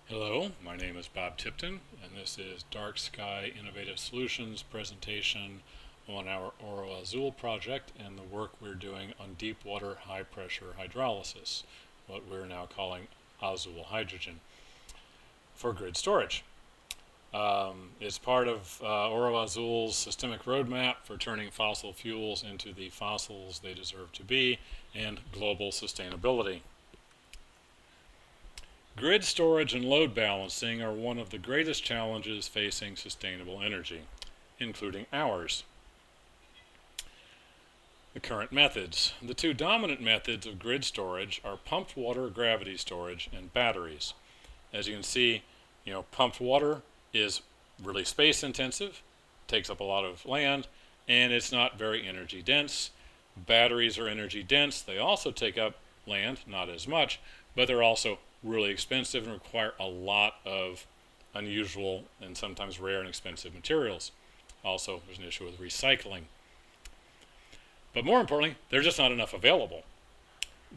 Hello, my name is Bob Tipton, and this is Dark Sky Innovative Solutions presentation on our Oro Azul project and the work we're doing on deep water high pressure hydrolysis, what we're now calling Azul Hydrogen, for grid storage. It's part of Oro Azul's systemic roadmap for turning fossil fuels into the fossils they deserve to be and global sustainability. Grid storage and load balancing are one of the greatest challenges facing sustainable energy, including ours. The current methods. The two dominant methods of grid storage are pumped water gravity storage and batteries. As you can see, pumped water is really space intensive, takes up a lot of land, and it's not very energy dense. Batteries are energy dense. They also take up land, not as much, but they're also really expensive and require a lot of unusual and sometimes rare and expensive materials. Also, there's an issue with recycling. But more importantly, there's just not enough available.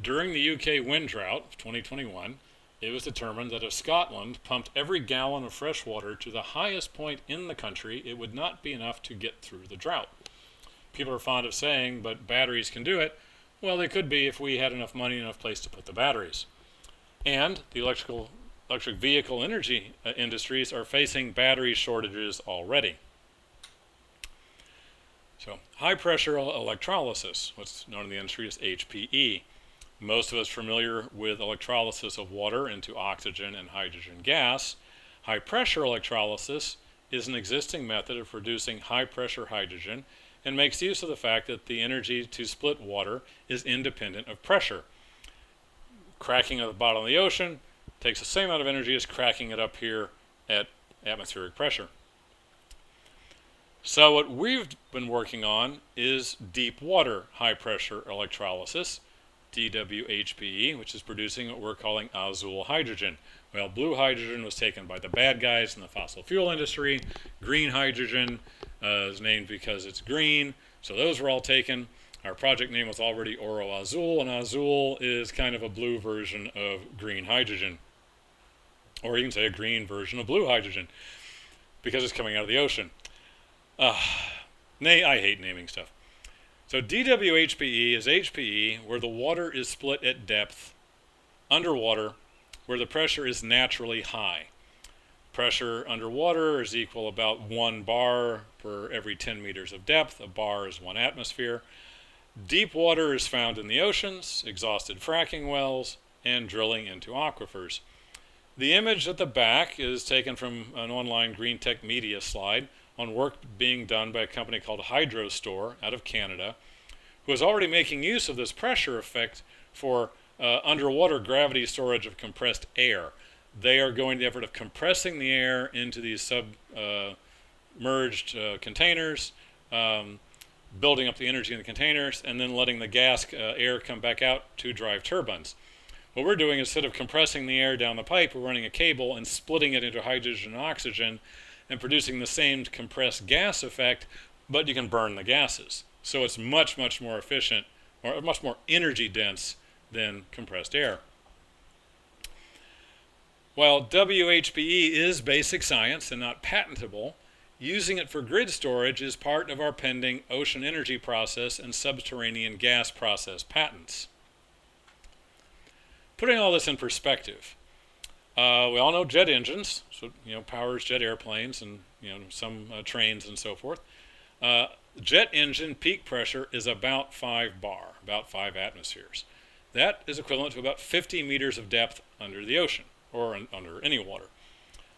During the UK wind drought of 2021, it was determined that if Scotland pumped every gallon of fresh water to the highest point in the country, it would not be enough to get through the drought. People are fond of saying, but batteries can do it. Well, they could be if we had enough money and enough place to put the batteries. And the electric vehicle energy industries are facing battery shortages already. So, high pressure electrolysis, what's known in the industry as HPE. Most of us are familiar with electrolysis of water into oxygen and hydrogen gas. High pressure electrolysis is an existing method of producing high pressure hydrogen and makes use of the fact that the energy to split water is independent of pressure. Cracking at the bottom of the ocean takes the same amount of energy as cracking it up here at atmospheric pressure. So what we've been working on is deep water high pressure electrolysis, DWHPE, which is producing what we're calling Azul Hydrogen. Well, blue hydrogen was taken by the bad guys in the fossil fuel industry. Green hydrogen is named because it's green, so those were all taken. Our project name was already Oro Azul, and Azul is kind of a blue version of green hydrogen. Or you can say a green version of blue hydrogen, because it's coming out of the ocean. I hate naming stuff. So DWHPE is HPE where the water is split at depth, underwater, where the pressure is naturally high. Pressure underwater is equal about 1 bar per every 10 meters of depth. A bar is 1 atmosphere. Deep water is found in the oceans, exhausted fracking wells, and drilling into aquifers. The image at the back is taken from an online Green Tech Media slide on work being done by a company called HydroStore out of Canada, who is already making use of this pressure effect for underwater gravity storage of compressed air. They are going the effort of compressing the air into these submerged containers, building up the energy in the containers, and then letting the gas air come back out to drive turbines. What we're doing, instead of compressing the air down the pipe, we're running a cable and splitting it into hydrogen and oxygen and producing the same compressed gas effect, but you can burn the gases. So it's much, much more efficient, or much more energy dense than compressed air. While WHPE is basic science and not patentable, using it for grid storage is part of our pending ocean energy process and subterranean gas process patents. Putting all this in perspective, we all know jet engines, so powers jet airplanes and some trains and so forth. Jet engine peak pressure is about 5 bar, about 5 atmospheres. That is equivalent to about 50 meters of depth under the ocean or under any water.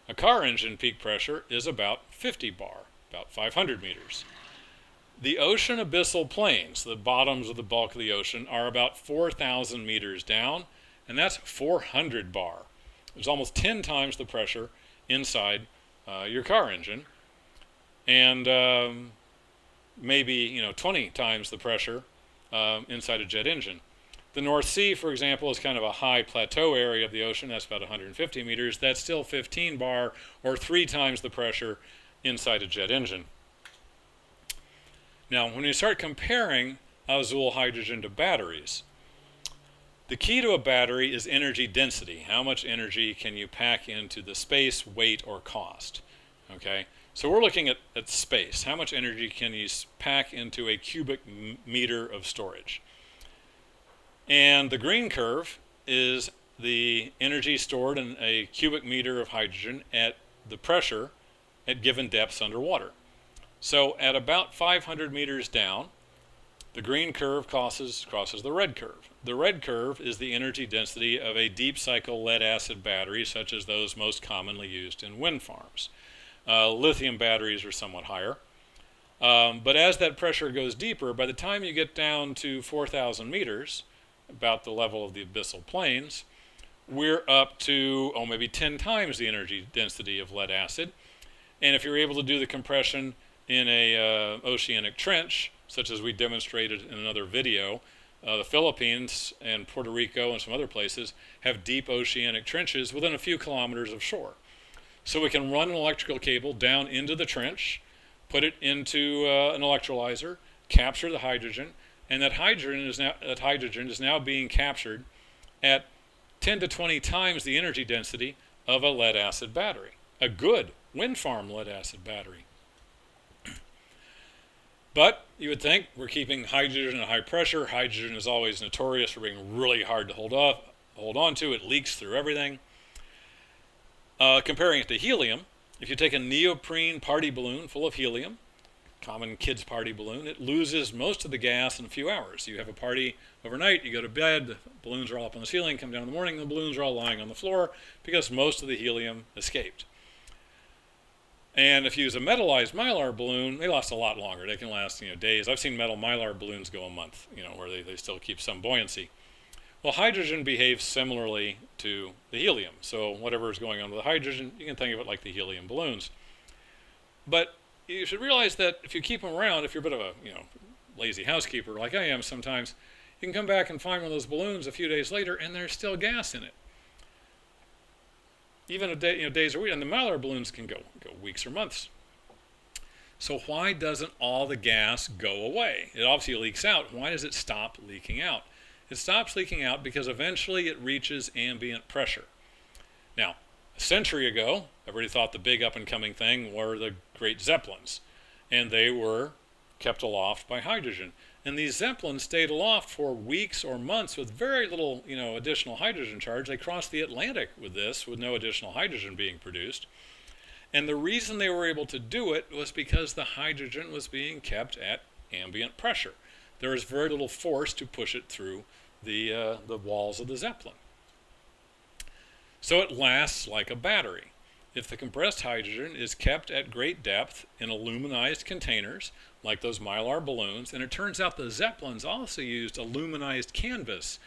A car engine peak pressure is about 50 bar, about 500 meters. The ocean abyssal plains, the bottoms of the bulk of the ocean, are about 4,000 meters down, and that's 400 bar. There's almost 10 times the pressure inside your car engine, and maybe 20 times the pressure inside a jet engine. The North Sea, for example, is kind of a high plateau area of the ocean. That's about 150 meters. That's still 15 bar, or 3 times the pressure inside a jet engine. Now, when you start comparing Azul hydrogen to batteries, The key to a battery is energy density. How much energy can you pack into the space, weight, or cost? Okay, so we're looking at space. How much energy can you pack into a cubic meter of storage? And the green curve is the energy stored in a cubic meter of hydrogen at the pressure at given depths underwater. So at about 500 meters down, the green curve crosses the red curve. The red curve is the energy density of a deep cycle lead acid battery, such as those most commonly used in wind farms. Lithium batteries are somewhat higher. But as that pressure goes deeper, by the time you get down to 4,000 meters, about the level of the abyssal plains, we're up to maybe 10 times the energy density of lead acid. And if you're able to do the compression in a oceanic trench, such as we demonstrated in another video, the Philippines and Puerto Rico and some other places have deep oceanic trenches within a few kilometers of shore. So we can run an electrical cable down into the trench, put it into an electrolyzer, capture the hydrogen, and that hydrogen is now being captured at 10 to 20 times the energy density of a lead acid battery, a good wind farm lead acid battery. But you would think we're keeping hydrogen at high pressure. Hydrogen is always notorious for being really hard to hold on to. It leaks through everything. Comparing it to helium, if you take a neoprene party balloon full of helium, common kids party balloon, it loses most of the gas in a few hours. You have a party overnight, you go to bed, the balloons are all up on the ceiling, come down in the morning, the balloons are all lying on the floor because most of the helium escaped. And if you use a metallized mylar balloon, they last a lot longer. They can last days. I've seen metal mylar balloons go a month, where they still keep some buoyancy. Well, hydrogen behaves similarly to the helium. So whatever is going on with the hydrogen, you can think of it like the helium balloons. But you should realize that if you keep them around, if you're a bit of a lazy housekeeper like I am sometimes, you can come back and find one of those balloons a few days later and there's still gas in it. Even a day, days or weeks, and the mylar balloons can go weeks or months. So why doesn't all the gas go away? It obviously leaks out. Why does it stop leaking out? It stops leaking out because eventually it reaches ambient pressure. Now, a century ago, everybody thought the big up-and-coming thing were the great Zeppelins, and they were kept aloft by hydrogen. And these Zeppelins stayed aloft for weeks or months with very little, additional hydrogen charge. They crossed the Atlantic with this, with no additional hydrogen being produced. And the reason they were able to do it was because the hydrogen was being kept at ambient pressure. There was very little force to push it through the walls of the Zeppelin. So it lasts like a battery. If the compressed hydrogen is kept at great depth in aluminized containers, like those mylar balloons, and it turns out the Zeppelins also used aluminized canvas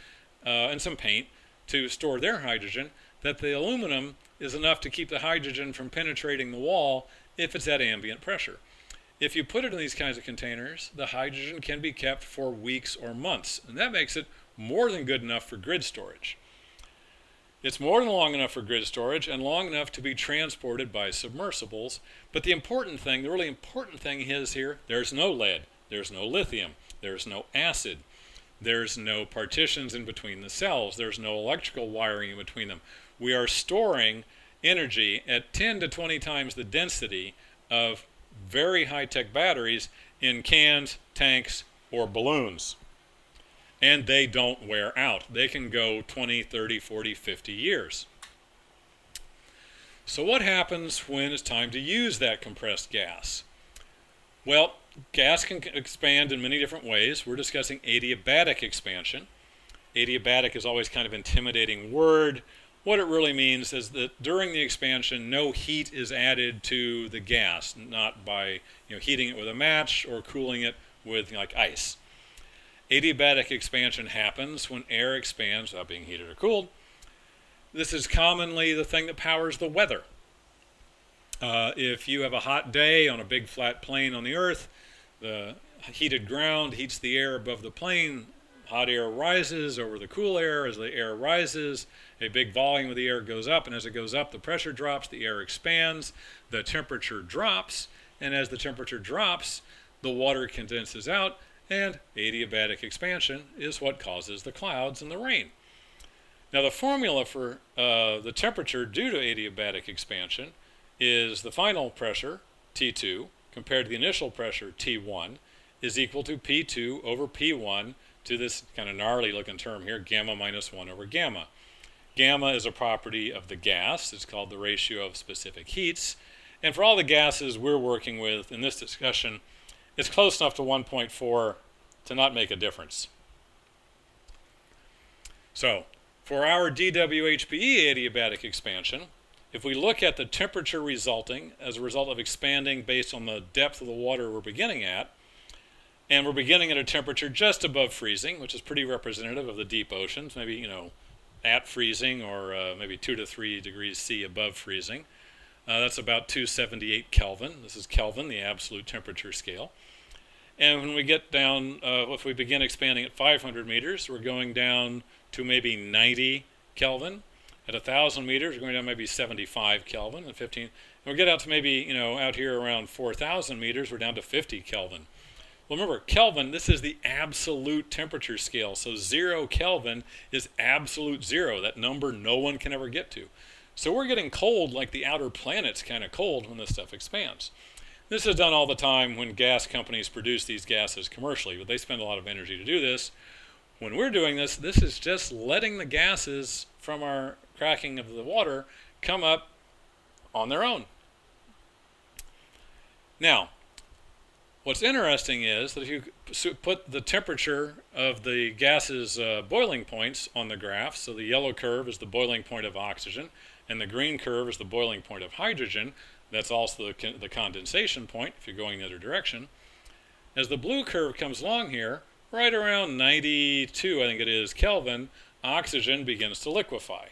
and some paint to store their hydrogen, that the aluminum is enough to keep the hydrogen from penetrating the wall if it's at ambient pressure. If you put it in these kinds of containers, the hydrogen can be kept for weeks or months, and that makes it more than good enough for grid storage. It's more than long enough for grid storage and long enough to be transported by submersibles. But the really important thing is here, there's no lead, there's no lithium, there's no acid, there's no partitions in between the cells, there's no electrical wiring in between them. We are storing energy at 10 to 20 times the density of very high-tech batteries in cans, tanks, or balloons. And they don't wear out. They can go 20, 30, 40, 50 years. So what happens when it's time to use that compressed gas? Well, gas can expand in many different ways. We're discussing adiabatic expansion. Adiabatic is always kind of an intimidating word. What it really means is that during the expansion, no heat is added to the gas, not by heating it with a match or cooling it with ice. Adiabatic expansion happens when air expands without being heated or cooled. This is commonly the thing that powers the weather. If you have a hot day on a big flat plain on the Earth, the heated ground heats the air above the plain. Hot air rises over the cool air. As the air rises, a big volume of the air goes up, and as it goes up, the pressure drops, the air expands, the temperature drops, and as the temperature drops, the water condenses out, and adiabatic expansion is what causes the clouds and the rain. Now the formula for the temperature due to adiabatic expansion is the final pressure, T2, compared to the initial pressure, T1, is equal to P2 over P1 to this kind of gnarly looking term here, gamma minus 1 over gamma. Gamma is a property of the gas. It's called the ratio of specific heats. And for all the gases we're working with in this discussion, it's close enough to 1.4 to not make a difference. So, for our DWHPE adiabatic expansion, if we look at the temperature resulting as a result of expanding based on the depth of the water we're beginning at, and we're beginning at a temperature just above freezing, which is pretty representative of the deep oceans, maybe, at freezing or maybe 2 to 3 degrees C above freezing. That's about 278 Kelvin. This is Kelvin, the absolute temperature scale. And when we get down, if we begin expanding at 500 meters, we're going down to maybe 90 Kelvin. At 1,000 meters, we're going down maybe 75 Kelvin and 15. And we get out to maybe, out here around 4,000 meters, we're down to 50 Kelvin. Well, remember, Kelvin, this is the absolute temperature scale. So 0 Kelvin is absolute zero, that number no one can ever get to. So we're getting cold like the outer planet's kind of cold when this stuff expands. This is done all the time when gas companies produce these gases commercially, but they spend a lot of energy to do this. When we're doing this, this is just letting the gases from our cracking of the water come up on their own. Now, what's interesting is that if you put the temperature of the gases' boiling points on the graph, so the yellow curve is the boiling point of oxygen, and the green curve is the boiling point of hydrogen, that's also the condensation point if you're going the other direction. As the blue curve comes along here, right around 92, I think it is, Kelvin, oxygen begins to liquefy.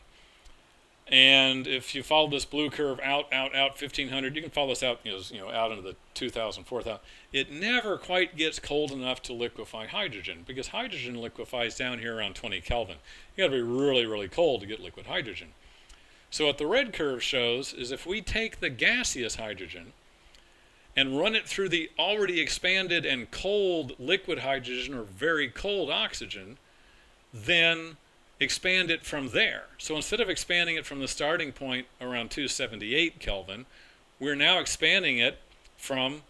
And if you follow this blue curve out, 1,500, you can follow this out, out into the 2,000, 4,000. It never quite gets cold enough to liquefy hydrogen, because hydrogen liquefies down here around 20 Kelvin. You got to be really, really cold to get liquid hydrogen. So what the red curve shows is if we take the gaseous hydrogen and run it through the already expanded and cold liquid hydrogen or very cold oxygen, then expand it from there. So instead of expanding it from the starting point around 278 Kelvin, we're now expanding it from,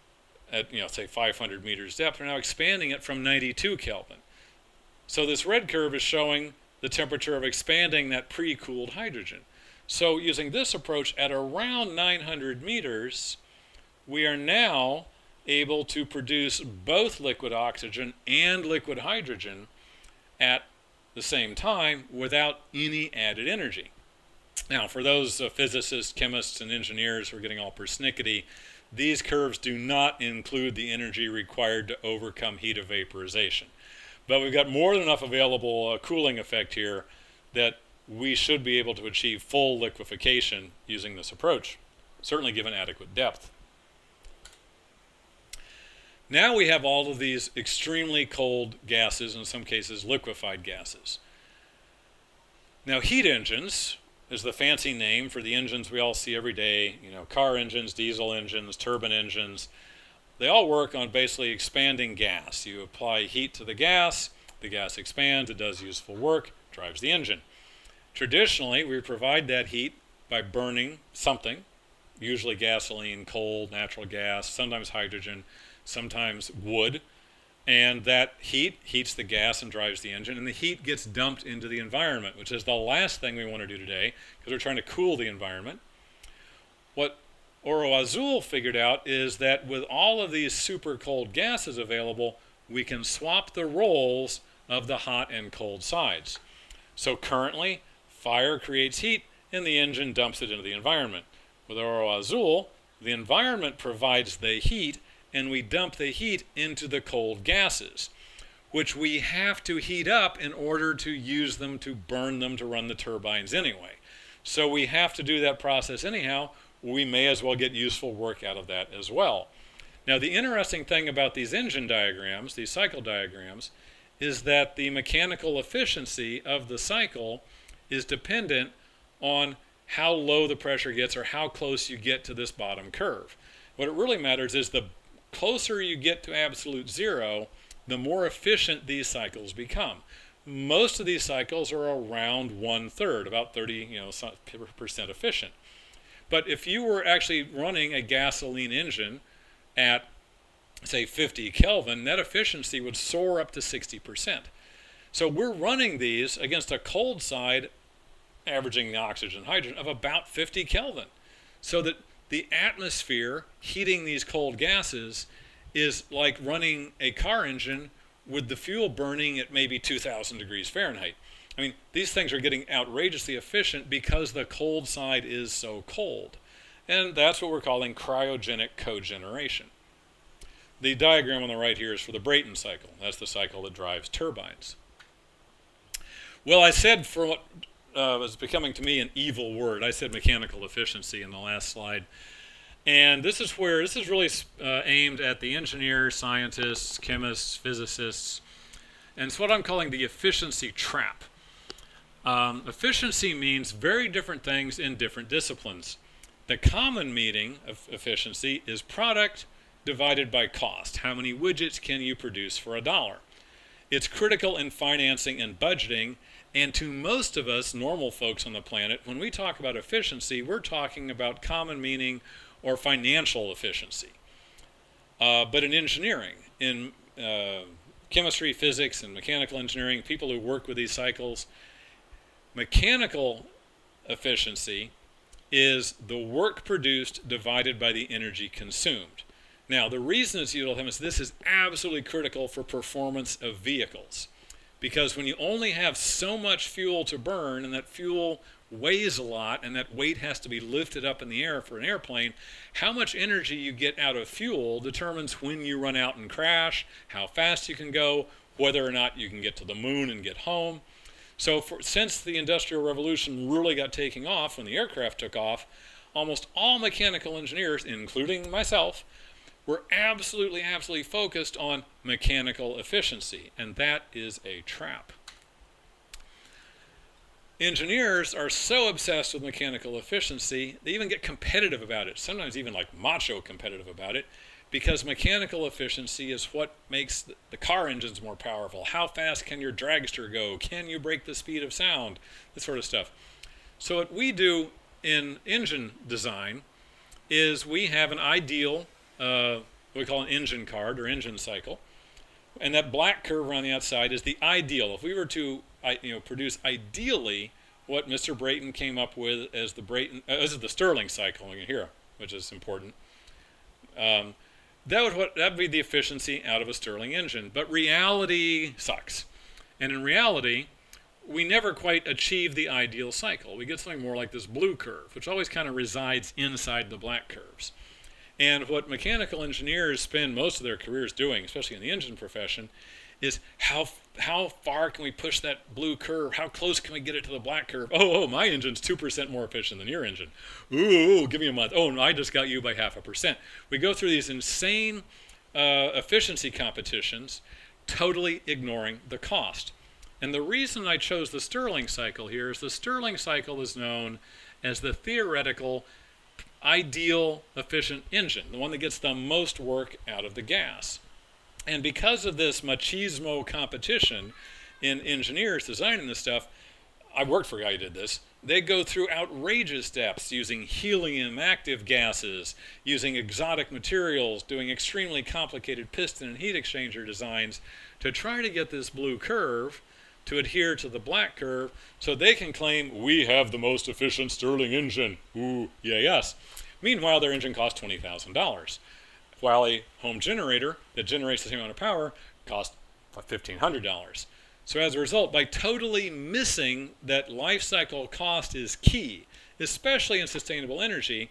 at say 500 meters depth, we're now expanding it from 92 Kelvin. So this red curve is showing the temperature of expanding that pre-cooled hydrogen. So using this approach at around 900 meters, we are now able to produce both liquid oxygen and liquid hydrogen at the same time without any added energy. Now, for those physicists, chemists, and engineers who are getting all persnickety, these curves do not include the energy required to overcome heat of vaporization. But we've got more than enough available cooling effect here that we should be able to achieve full liquefaction using this approach, certainly given adequate depth. Now we have all of these extremely cold gases, in some cases liquefied gases. Now heat engines is the fancy name for the engines we all see every day, car engines, diesel engines, turbine engines. They all work on basically expanding gas. You apply heat to the gas expands, it does useful work, drives the engine. Traditionally, we provide that heat by burning something, usually gasoline, coal, natural gas, sometimes hydrogen, sometimes wood, and that heat heats the gas and drives the engine, and the heat gets dumped into the environment, which is the last thing we want to do today because we're trying to cool the environment. What Azul figured out is that with all of these super cold gases available, we can swap the roles of the hot and cold sides. So currently, fire creates heat and the engine dumps it into the environment. With Azul, the environment provides the heat and we dump the heat into the cold gases, which we have to heat up in order to use them to burn them to run the turbines anyway. So we have to do that process anyhow. We may as well get useful work out of that as well. Now the interesting thing about these engine diagrams, these cycle diagrams, is that the mechanical efficiency of the cycle is dependent on how low the pressure gets or how close you get to this bottom curve. What it really matters is the closer you get to absolute zero, the more efficient these cycles become. most of these cycles are around 1/3, about 30% efficient. But if you were actually running a gasoline engine at, say, 50 Kelvin, net efficiency would soar up to 60%. So we're running these against a cold side, averaging the oxygen and hydrogen, of about 50 Kelvin. So that the atmosphere heating these cold gases is like running a car engine with the fuel burning at maybe 2,000 degrees Fahrenheit. I mean, these things are getting outrageously efficient because the cold side is so cold. And that's what we're calling cryogenic cogeneration. The diagram on the right here is for the Brayton cycle. That's the cycle that drives turbines. Well, I said, for what was becoming to me an evil word, I said mechanical efficiency in the last slide. And this is really aimed at the engineers, scientists, chemists, physicists. And it's what I'm calling the efficiency trap. Efficiency means very different things in different disciplines. The common meaning of efficiency is product divided by cost. How many widgets can you produce for $1? It's critical in financing and budgeting, and to most of us, normal folks on the planet, when we talk about efficiency, we're talking about common meaning or financial efficiency. But in engineering, in chemistry, physics, and mechanical engineering, people who work with these cycles, mechanical efficiency is the work produced divided by the energy consumed. Now, the reason it's useful is this is absolutely critical for performance of vehicles. Because when you only have so much fuel to burn, and that fuel weighs a lot, and that weight has to be lifted up in the air for an airplane, how much energy you get out of fuel determines when you run out and crash, how fast you can go, whether or not you can get to the moon and get home. So since the Industrial Revolution really got taking off, when the aircraft took off, almost all mechanical engineers, including myself, were absolutely focused on mechanical efficiency, and that is a trap. Engineers are so obsessed with mechanical efficiency, they even get competitive about it, sometimes even like macho competitive about it, because mechanical efficiency is what makes the car engines more powerful. How fast can your dragster go? Can you break the speed of sound? This sort of stuff. So what we do in engine design is we have an ideal, what we call an engine card or engine cycle, and that black curve around the outside is the ideal. If we were to produce ideally what Mr. Brayton came up with as the Stirling cycle here, which is important. That would be the efficiency out of a Stirling engine. But reality sucks. And in reality, we never quite achieve the ideal cycle. We get something more like this blue curve, which always kind of resides inside the black curves. And what mechanical engineers spend most of their careers doing, especially in the engine profession, is how far can we push that blue curve? How close can we get it to the black curve? Oh, my engine's 2% more efficient than your engine. Ooh, give me a month. Oh, no, I just got you by 0.5%. We go through these insane efficiency competitions, totally ignoring the cost. And the reason I chose the Stirling cycle here is the Stirling cycle is known as the theoretical ideal efficient engine, the one that gets the most work out of the gas. And because of this machismo competition in engineers designing this stuff, I worked for a guy who did this. They go through outrageous steps using helium active gases, using exotic materials, doing extremely complicated piston and heat exchanger designs to try to get this blue curve to adhere to the black curve so they can claim we have the most efficient Stirling engine. Ooh, yeah, yes. Meanwhile, their engine costs $20,000, while a home generator that generates the same amount of power costs $1,500. So as a result, by totally missing that life cycle cost is key, especially in sustainable energy,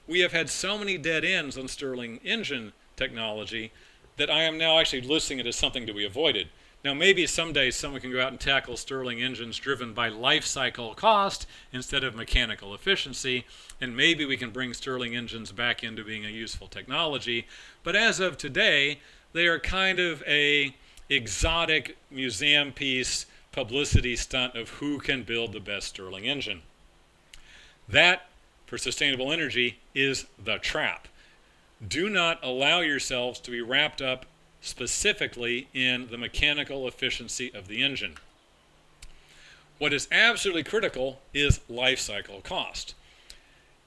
we have had so many dead ends on Stirling engine technology that I am now actually listing it as something to be avoided. Now, maybe someday someone can go out and tackle Stirling engines driven by life cycle cost instead of mechanical efficiency, and maybe we can bring Stirling engines back into being a useful technology. But as of today, they are kind of a exotic museum piece publicity stunt of who can build the best Stirling engine. That, for sustainable energy, is the trap. Do not allow yourselves to be wrapped up specifically in the mechanical efficiency of the engine. What is absolutely critical is life cycle cost.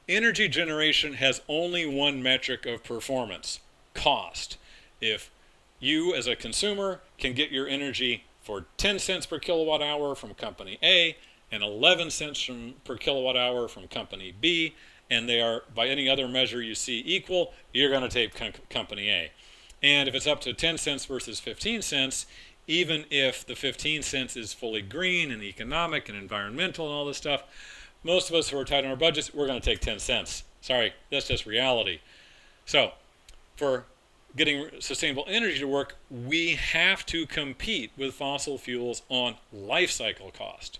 Energy generation has only one metric of performance: cost. If you as a consumer can get your energy for 10 cents per kilowatt hour from company A and 11 cents per kilowatt hour from company B, and they are by any other measure you see equal, you're going to take company A. And if it's up to 10 cents versus 15 cents, even if the 15 cents is fully green and economic and environmental and all this stuff, most of us who are tight on our budgets, we're going to take 10 cents. Sorry, that's just reality. So for getting sustainable energy to work, we have to compete with fossil fuels on life cycle cost.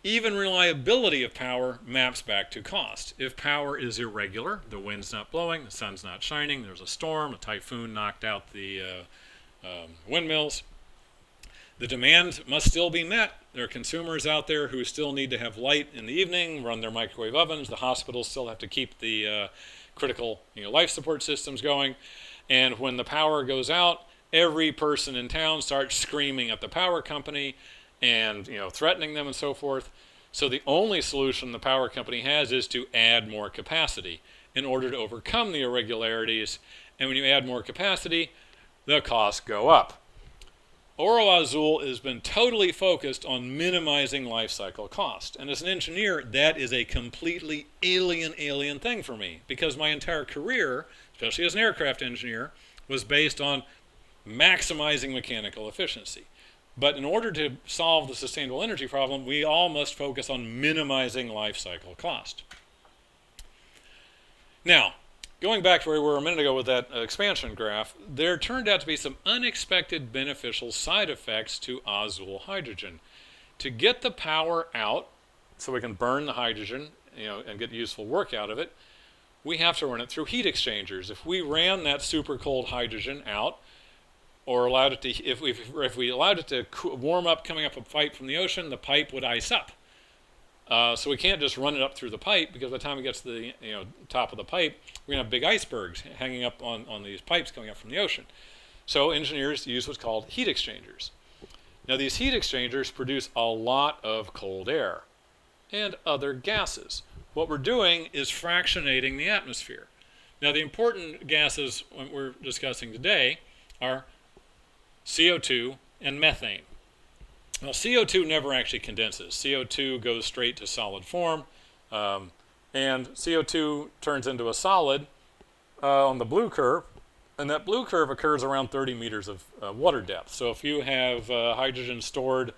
Even reliability of power maps back to cost. If power is irregular, the wind's not blowing, the sun's not shining, there's a storm, a typhoon knocked out the windmills, the demand must still be met. There are consumers out there who still need to have light in the evening, run their microwave ovens. The hospitals still have to keep the critical life support systems going. And when the power goes out, every person in town starts screaming at the power company and threatening them and so forth. So the only solution the power company has is to add more capacity in order to overcome the irregularities. And when you add more capacity, the costs go up. Oro Azul has been totally focused on minimizing life cycle cost. And as an engineer, that is a completely alien thing for me, because my entire career, especially as an aircraft engineer, was based on maximizing mechanical efficiency. But in order to solve the sustainable energy problem, we all must focus on minimizing life cycle cost. Now, going back to where we were a minute ago with that expansion graph, there turned out to be some unexpected beneficial side effects to Azul Hydrogen. To get the power out so we can burn the hydrogen and get useful work out of it, we have to run it through heat exchangers. If we ran that super cold hydrogen out, or allowed it to, if we allowed it to warm up coming up a pipe from the ocean, the pipe would ice up. So we can't just run it up through the pipe, because by the time it gets to the top of the pipe, we're going to have big icebergs hanging up on these pipes coming up from the ocean. So engineers use what's called heat exchangers. Now these heat exchangers produce a lot of cold air and other gases. What we're doing is fractionating the atmosphere. Now the important gases we're discussing today are CO2 and methane. Now CO2 never actually condenses. CO2 goes straight to solid form, and CO2 turns into a solid on the blue curve, and that blue curve occurs around 30 meters of water depth. So if you have hydrogen stored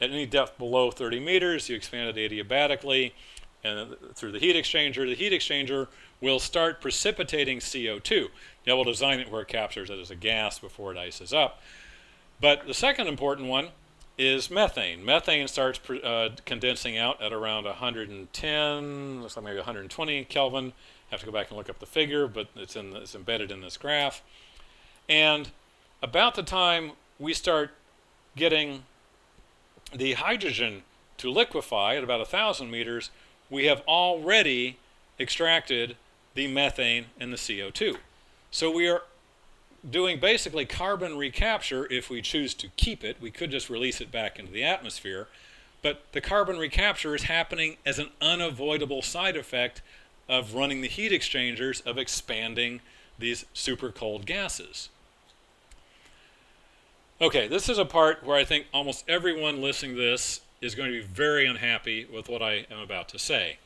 at any depth below 30 meters, you expand it adiabatically and through the heat exchanger will start precipitating CO2. Now we'll design it where it captures it as a gas before it ices up. But the second important one is methane. Methane starts condensing out at around 110, looks like maybe 120 Kelvin. I have to go back and look up the figure, but it's embedded in this graph. And about the time we start getting the hydrogen to liquefy at about 1,000 meters, we have already extracted the methane and the CO2. So we are doing basically carbon recapture if we choose to keep it. We could just release it back into the atmosphere, but the carbon recapture is happening as an unavoidable side effect of running the heat exchangers, of expanding these super cold gases. Okay, this is a part where I think almost everyone listening to this is going to be very unhappy with what I am about to say.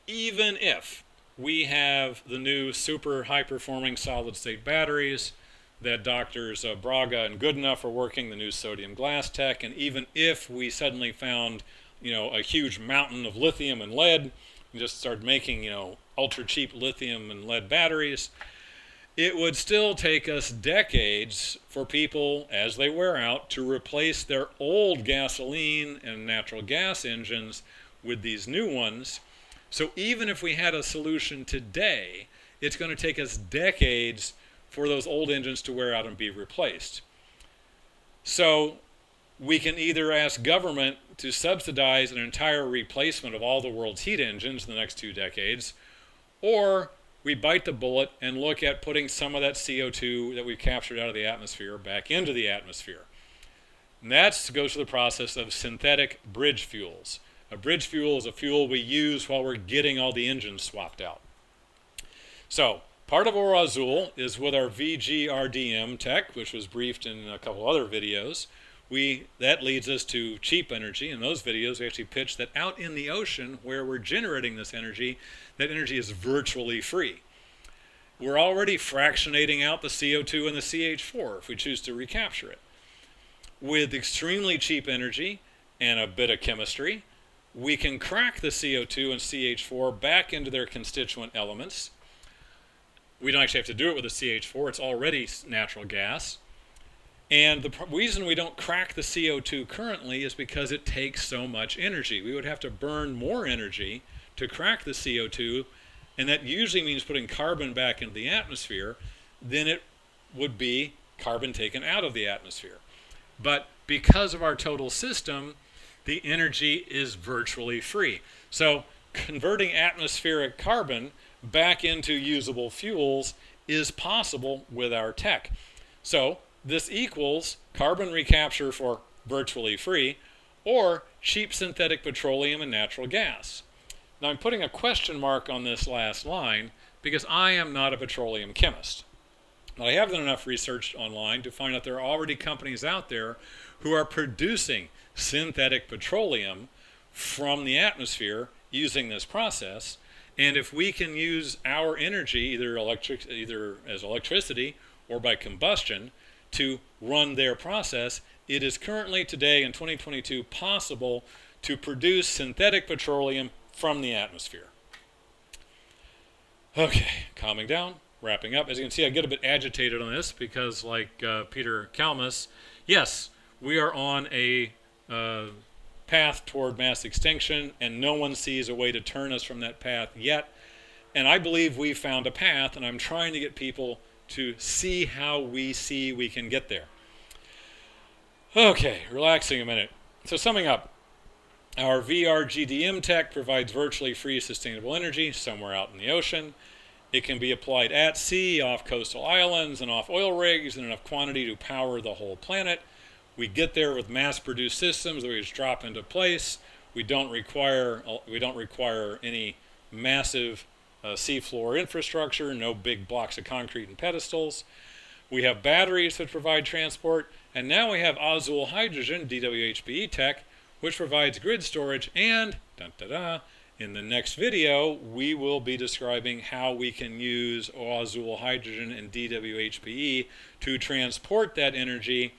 Even if we have the new super high-performing solid-state batteries that doctors Braga and Goodenough are working, the new sodium glass tech, and even if we suddenly found, a huge mountain of lithium and lead and just started making, ultra-cheap lithium and lead batteries, it would still take us decades for people, as they wear out, to replace their old gasoline and natural gas engines with these new ones. So even if we had a solution today, it's going to take us decades for those old engines to wear out and be replaced. So we can either ask government to subsidize an entire replacement of all the world's heat engines in the next 2 decades, or we bite the bullet and look at putting some of that CO2 that we've captured out of the atmosphere back into the atmosphere. And that goes through the process of synthetic bridge fuels. A bridge fuel is a fuel we use while we're getting all the engines swapped out. So, part of our Azul is with our VGRDM tech, which was briefed in a couple other videos. That leads us to cheap energy. In those videos, we actually pitched that out in the ocean where we're generating this energy, that energy is virtually free. We're already fractionating out the CO2 and the CH4 if we choose to recapture it. With extremely cheap energy and a bit of chemistry, we can crack the CO2 and CH4 back into their constituent elements. We don't actually have to do it with the CH4, it's already natural gas. And the reason we don't crack the CO2 currently is because it takes so much energy. We would have to burn more energy to crack the CO2, and that usually means putting carbon back into the atmosphere than it would be carbon taken out of the atmosphere. But because of our total system, the energy is virtually free. So converting atmospheric carbon back into usable fuels is possible with our tech. So this equals carbon recapture for virtually free or cheap synthetic petroleum and natural gas. Now I'm putting a question mark on this last line because I am not a petroleum chemist. But I have done enough research online to find out there are already companies out there who are producing synthetic petroleum from the atmosphere using this process. And if we can use our energy, either as electricity or by combustion, to run their process, it is currently today in 2022 possible to produce synthetic petroleum from the atmosphere. Okay, calming down, wrapping up. As you can see, I get a bit agitated on this because, like Peter Kalmus, yes, we are on a path toward mass extinction, and no one sees a way to turn us from that path yet. And I believe we found a path, and I'm trying to get people to see how we can get there. Okay, relaxing a minute. So summing up, our VRGDM tech provides virtually free sustainable energy somewhere out in the ocean. It can be applied at sea, off coastal islands, and off oil rigs in enough quantity to power the whole planet. We get there with mass-produced systems that we just drop into place. We don't require any massive seafloor infrastructure, no big blocks of concrete and pedestals. We have batteries that provide transport, and now we have Azul Hydrogen, DWHPE tech, which provides grid storage, and in the next video, we will be describing how we can use Azul Hydrogen and DWHPE to transport that energy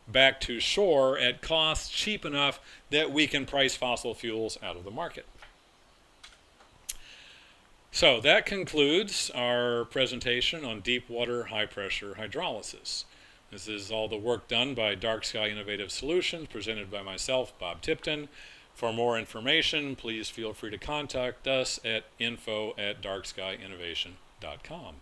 back to shore at costs cheap enough that we can price fossil fuels out of the market. So that concludes our presentation on deep water high pressure hydrolysis. This is all the work done by Dark Sky Innovative Solutions, presented by myself, Bob Tipton. For more information, please feel free to contact us at info@darkskyinnovation.com.